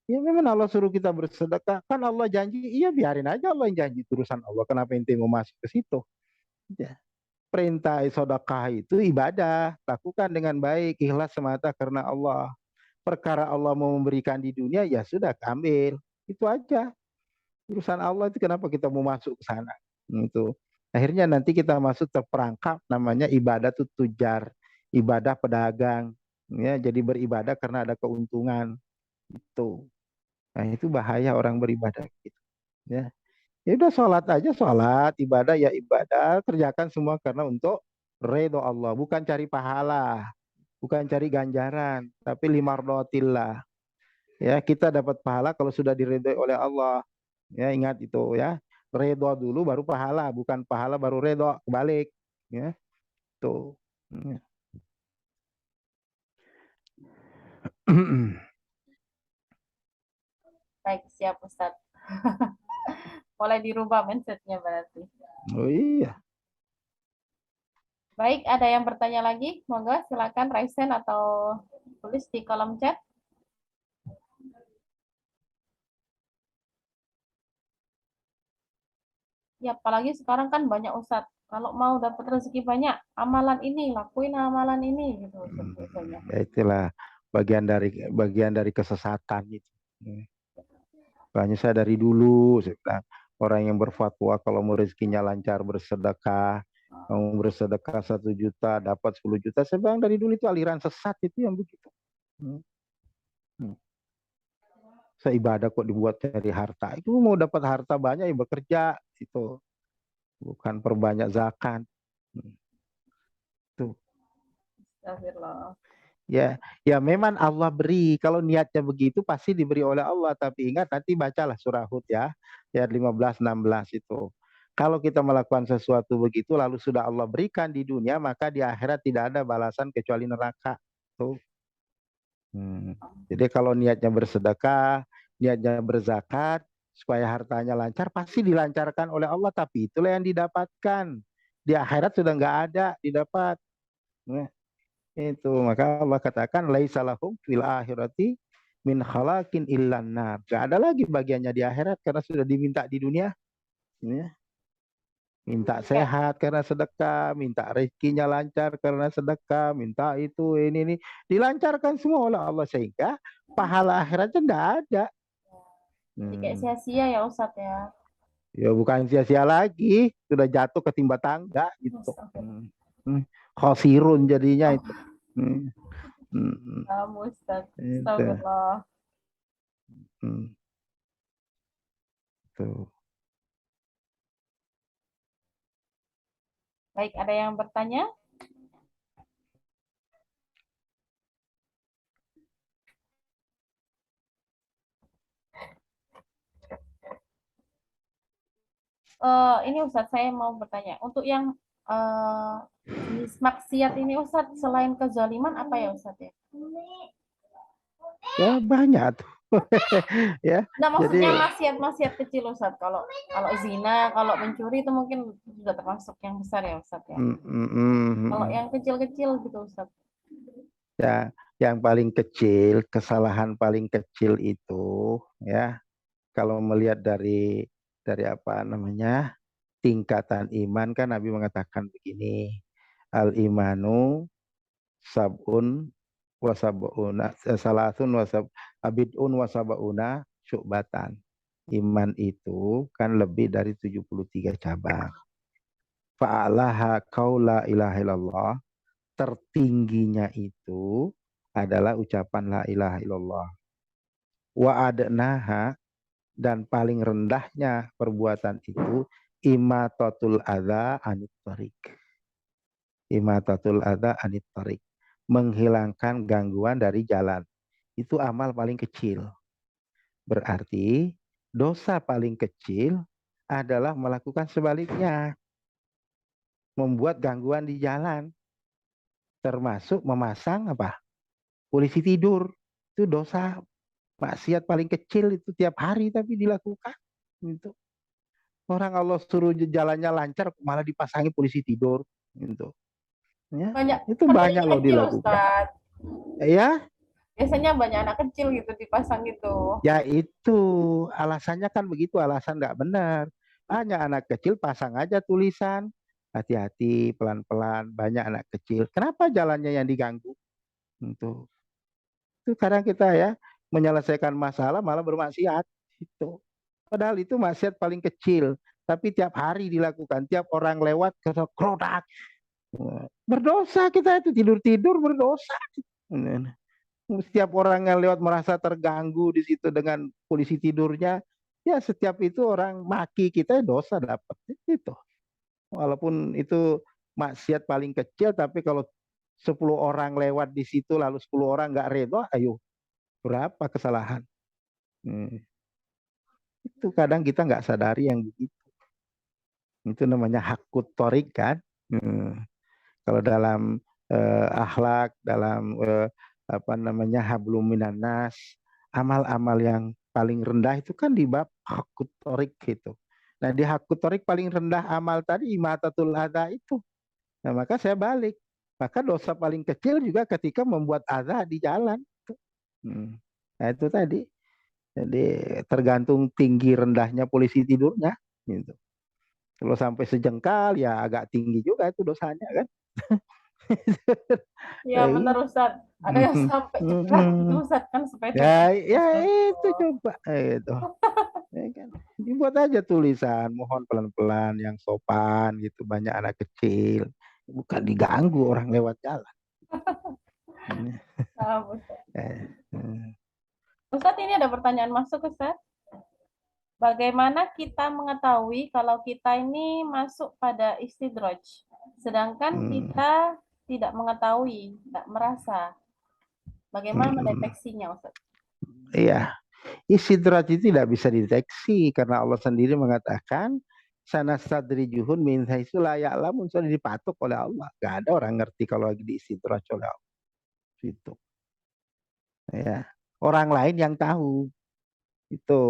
Ya memang Allah suruh kita bersedekah. Kan Allah janji, iya biarin aja Allah yang janji urusan Allah. Kenapa ente mau masuk ke situ? Ya. Perintah sedekah itu ibadah, lakukan dengan baik, ikhlas semata karena Allah. Perkara Allah mau memberikan di dunia, ya sudah ambil. Itu aja. Urusan Allah itu kenapa kita mau masuk ke sana? Itu. Akhirnya nanti kita masuk terperangkap namanya ibadah tuh tujar, ibadah pedagang. Ya, jadi beribadah karena ada keuntungan. Itu. Nah, itu bahaya orang beribadah gitu. Ya. Ya udah sholat aja sholat, ibadah ya ibadah, kerjakan semua karena untuk ridho Allah, bukan cari pahala, bukan cari ganjaran, tapi limardotillah. Ya, kita dapat pahala kalau sudah diridhoi oleh Allah. Ya, ingat itu ya. Ridho dulu baru pahala, bukan pahala baru ridho, kebalik. Ya, tuh. Ya. Baik, siap Ustaz. Mulai dirubah mindsetnya berarti. Oh iya. Baik, ada yang bertanya lagi? Monggo silakan raise hand atau tulis di kolom chat. Ya, apalagi sekarang kan banyak Ustadz. Kalau mau dapat rezeki banyak, amalan ini, lakuin amalan ini gitu Ustadz biasanya. Ya itulah bagian dari kesesatan itu. Makanya saya dari dulu saya bilang, orang yang berfatwa kalau mau rezekinya lancar bersedekah, mau bersedekah 1 juta dapat 10 juta. Saya bilang dari dulu itu aliran sesat itu yang begitu. Hmm. Hmm. Saya ibadah kok dibuat dari harta. Itu mau dapat harta banyak ya bekerja itu, bukan perbanyak zakat. Hmm. Tuh. Astagfirullah. Ya, ya memang Allah beri. Kalau niatnya begitu pasti diberi oleh Allah. Tapi ingat nanti bacalah surah Hud ya, ayat 15 16 itu. Kalau kita melakukan sesuatu begitu lalu sudah Allah berikan di dunia, maka di akhirat tidak ada balasan kecuali neraka. Tuh. Hmm. Jadi kalau niatnya bersedekah, niatnya berzakat, supaya hartanya lancar, pasti dilancarkan oleh Allah. Tapi itulah yang didapatkan. Di akhirat sudah nggak ada didapat. Nah, itu maka Allah katakan laisa lahum fil akhirati min khalaqin illan nar. Gak ada lagi bagiannya di akhirat karena sudah diminta di dunia. Ya. Minta Ya, sehat karena sedekah, minta rezekinya lancar karena sedekah, minta itu ini dilancarkan semua oleh Allah sehingga pahala akhiratnya tidak ada. jadi kayak Hmm. sia-sia ya Ustadz ya. Ya bukan sia-sia lagi, sudah jatuh ketimpa tangga gitu. Astagfirullah. Hmm. Hmm. Khosirun jadinya itu. Hmm. Hmm. Kamu Ustadz. Itu. Astagfirullah. Hmm. Tuh. Baik, ada yang bertanya? Ini Ustadz, saya mau bertanya. Untuk yang jenis maksiat ini Ustadz, selain kezaliman apa ya Ustadz ya? Ya banyak tuh. Ya, Nah, maksudnya jadi maksiat-maksiat kecil Ustaz. Kalau kalau zina, kalau mencuri itu mungkin sudah termasuk yang besar ya Ustaz ya. mm, mm, mm, Kalau mm. yang kecil-kecil gitu Ustaz. Ya, yang paling kecil, kesalahan paling kecil itu ya, kalau melihat dari apa namanya tingkatan iman kan Nabi mengatakan begini, al imanu sabun wasabuna salasun wasab abidun wasabauna syu'batan. Iman itu kan lebih dari 73 cabang. Fa'alaha qaula ilaha illallah, tertingginya itu adalah ucapan la ilaha illallah. Wa adnaha, dan paling rendahnya perbuatan itu imatatul adza anit tariq. Imatatul adza anit tariq. Menghilangkan gangguan dari jalan. Itu amal paling kecil. Berarti dosa paling kecil adalah melakukan sebaliknya, membuat gangguan di jalan, termasuk memasang apa? Polisi tidur. Itu dosa maksiat paling kecil itu tiap hari tapi dilakukan. Gitu. Orang Allah suruh jalannya lancar malah dipasangi polisi tidur. Gitu. Ya, Banyak itu kan banyak banyak loh kecil dilakukan. Ustaz. Ya, Biasanya banyak anak kecil gitu dipasang gitu. ya itu alasannya kan begitu, alasan nggak benar. Hanya anak kecil pasang aja tulisan, hati-hati, pelan-pelan, banyak anak kecil. Kenapa jalannya yang diganggu? Itu kadang kita ya menyelesaikan masalah malah bermaksiat. Itu. Padahal itu maksiat paling kecil, tapi tiap hari dilakukan, tiap orang lewat krodak. Berdosa kita itu tidur-tidur berdosa. Setiap orang yang lewat merasa terganggu di situ dengan polisi tidurnya, ya setiap itu orang maki kita dosa dapat itu. Walaupun itu maksiat paling kecil, tapi kalau 10 orang lewat di situ lalu 10 orang nggak redho, ayo berapa kesalahan. Hmm. Itu kadang kita nggak sadari yang begitu. Itu namanya hakut torik kan. Hmm. Kalau dalam akhlak, dalam apa namanya hablum minan nas, amal-amal yang paling rendah itu kan di bab hakut torik gitu. Nah di hakut torik paling rendah amal tadi imatatul adha itu. Nah maka saya balik. Maka dosa paling kecil juga ketika membuat adha di jalan. Hmm. Nah itu tadi. Jadi tergantung tinggi rendahnya polisi tidurnya. Gitu. Kalau sampai sejengkal ya agak tinggi juga itu dosanya kan. Ya benar Ustaz. Ada yang sampai cepat itu Ustaz kan sepeda. Ya, ya itu Astagfirullah. coba itu. Ya kan? Dibuat aja tulisan, mohon pelan-pelan, yang sopan gitu, banyak anak kecil, bukan diganggu orang lewat jalan. Nah, Ustaz. Eh, eh. Ustaz ini ada pertanyaan masuk Ustaz. Bagaimana kita mengetahui kalau kita ini masuk pada istidraj, sedangkan Hmm, kita tidak mengetahui, tidak merasa. Bagaimana hmm. mendeteksinya, Ustaz? Iya, istidrat itu tidak bisa dideteksi karena Allah sendiri mengatakan sanastadrijuhun min haitsu la ya'lamun, sudah dipatok oleh Allah. Gak ada orang ngerti kalau lagi diistidrat oleh Allah. Itu. Ya. Orang lain yang tahu itu.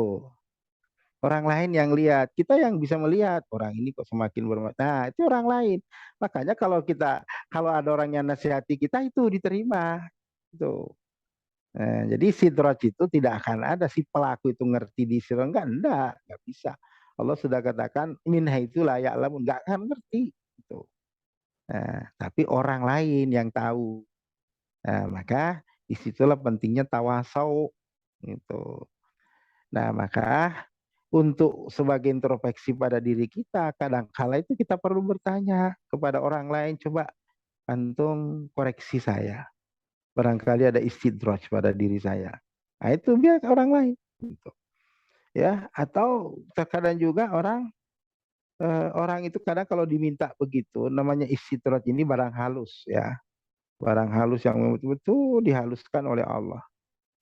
Orang lain yang lihat, kita yang bisa melihat orang ini kok semakin bermanfaat. Nah, itu orang lain. Makanya kalau ada orang yang nasihati kita itu diterima. Itu. Nah, jadi sidraj itu tidak akan ada si pelaku itu ngerti di sirah, enggak bisa. Allah sudah katakan minha itu layak lamun, enggak akan ngerti. Gitu. Nah, tapi orang lain yang tahu. Nah, maka disitulah pentingnya tawasau. Gitu. Nah, maka untuk sebagai introspeksi pada diri kita, kadang-kala itu kita perlu bertanya kepada orang lain, coba antum koreksi saya. Barangkali ada istidraj pada diri saya. Nah, itu biar orang lain. Gitu. Ya, atau terkadang juga orang itu kadang kalau diminta begitu, namanya istidraj ini barang halus ya. Barang halus yang betul-betul dihaluskan oleh Allah.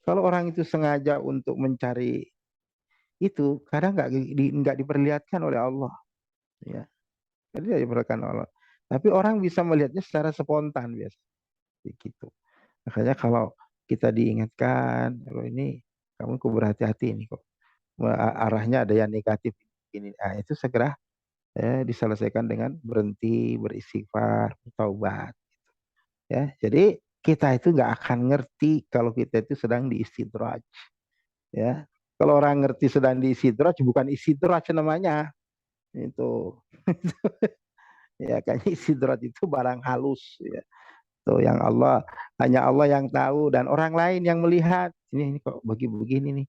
Kalau orang itu sengaja untuk mencari itu, kadang nggak diperlihatkan oleh Allah. Ya. Jadi tidak diperlihatkan oleh Allah. Tapi orang bisa melihatnya secara spontan biasa. Gitu. Makanya kalau kita diingatkan, kalau ini kamu kok berhati-hati ini kok. Arahnya ada yang negatif ini. Nah, itu segera diselesaikan dengan berhenti, beristighfar, taubat. Ya, jadi kita itu nggak akan ngerti kalau kita itu sedang diistidraj. Ya, kalau orang ngerti sedang diistidraj, bukan istidraj namanya. Itu, ya kan istidraj itu barang halus. Ya. Tuh yang hanya Allah yang tahu dan orang lain yang melihat. Ini kok begini nih.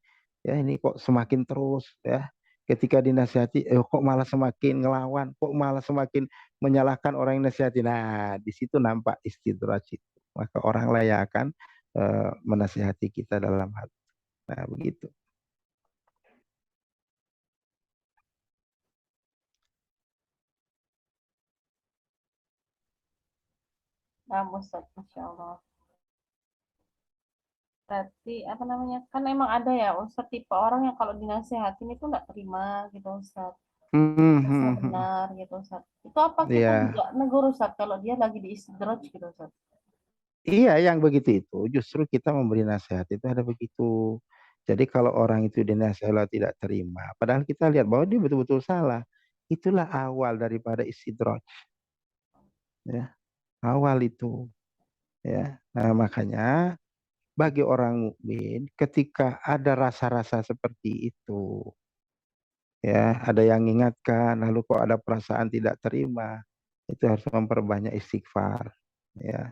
Ya, ini kok semakin terus ya. Ketika dinasihati, kok malah semakin ngelawan, kok malah semakin menyalahkan orang yang nasihati. Nah, di situ nampak istidraj itu. Maka orang lain yang akan menasihati kita dalam hal. Nah, begitu. Nah, Ustaz, Masya Allah. Berarti apa namanya? Kan emang ada ya Ustaz tipe orang yang kalau dinasihatin itu nggak terima gitu Ustaz. Rasa benar gitu Ustaz. Itu apa kita Iya. juga negur Ustaz kalau dia lagi diistidraj gitu Ustaz? Iya, yang begitu itu justru kita memberi nasihat itu ada begitu. Jadi kalau orang itu dinasihati tidak terima, padahal kita lihat bahwa dia betul-betul salah. Itulah awal daripada istidraj. Ya, awal itu. Ya. Nah, makanya bagi orang mukmin ketika ada rasa-rasa seperti itu, ya, ada yang mengingatkan, lalu kok ada perasaan tidak terima, itu harus memperbanyak istighfar. Ya.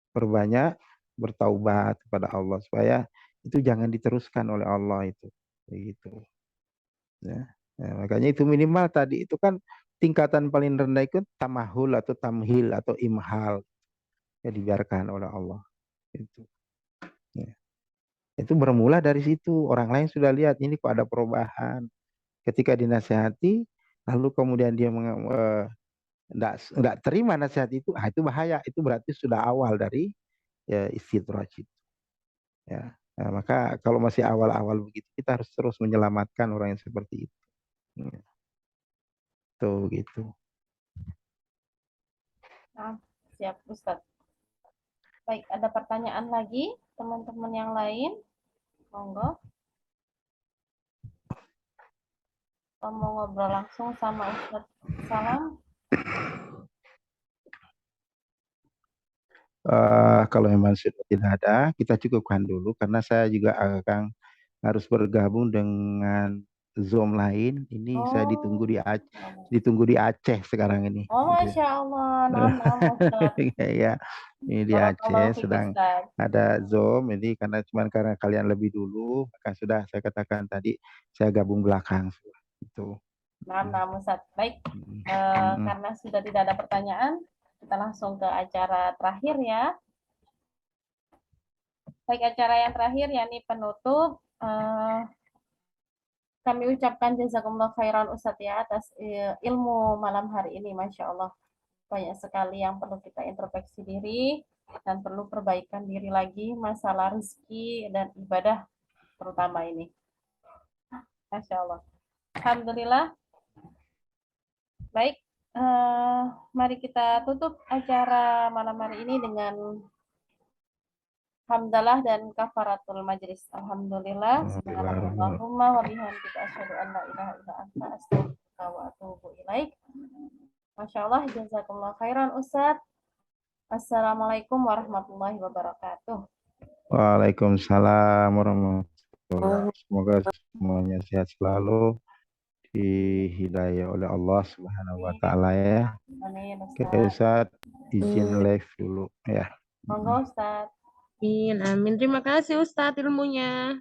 Perbanyak bertaubat kepada Allah supaya itu jangan diteruskan oleh Allah itu begitu ya. Nah, makanya itu minimal tadi itu kan tingkatan paling rendah itu tamahul atau tamhil atau imhal ya dibiarkan oleh Allah itu ya. Itu bermula dari situ orang lain sudah lihat ini kok ada perubahan ketika dinasehati lalu kemudian dia enggak terima nasihat itu itu bahaya itu berarti sudah awal dari ya, istidraj itu. Ya. Nah, maka kalau masih awal-awal begitu, kita harus terus menyelamatkan orang yang seperti itu. Ya. Tuh gitu. Nah, siap Ustaz. Baik, ada pertanyaan lagi teman-teman yang lain? Monggo. Kita mau ngobrol langsung sama Ustaz Salam. Kalau memang sudah tidak ada, kita cukupkan dulu karena saya juga akan harus bergabung dengan Zoom lain. Ini saya Oh, ditunggu di Aceh sekarang ini. oh Masya Allah. Nah, Ustaz. Ya, ini di Barakallahu Aceh fiik sedang Ustaz. ada Zoom. Ini karena kalian lebih dulu, maka sudah saya katakan tadi saya gabung belakang. Itu. Nah, Ustaz. Baik, Hmm. karena sudah tidak ada pertanyaan, kita langsung ke acara terakhir ya. Baik, acara yang terakhir yakni penutup. Kami ucapkan jazakumullah khairan Ustadz ya atas ilmu malam hari ini. Masya Allah. Banyak sekali yang perlu kita introspeksi diri dan perlu perbaikan diri lagi masalah rezeki dan ibadah terutama ini. Masya Allah. Alhamdulillah. Baik, mari kita tutup acara malam hari ini dengan hamdalah dan kafaratul majlis. Alhamdulillah. Subhanallahumma wa bihamdika asyhadu an la ilaha illa anta astaghfiruka wa atubu ilaik. Masya Allah, jazakumullah khairan Ustadz. Assalamualaikum warahmatullahi wabarakatuh. Waalaikumsalam warahmatullahi wabarakatuh. Semoga semuanya sehat selalu, dihidayah oleh Allah Subhanahu wa taala ya. Amin Oke, Ustadz. Ustaz, izin live dulu ya. Monggo Ustadz. Amin, amin. Terima kasih Ustadz ilmunya.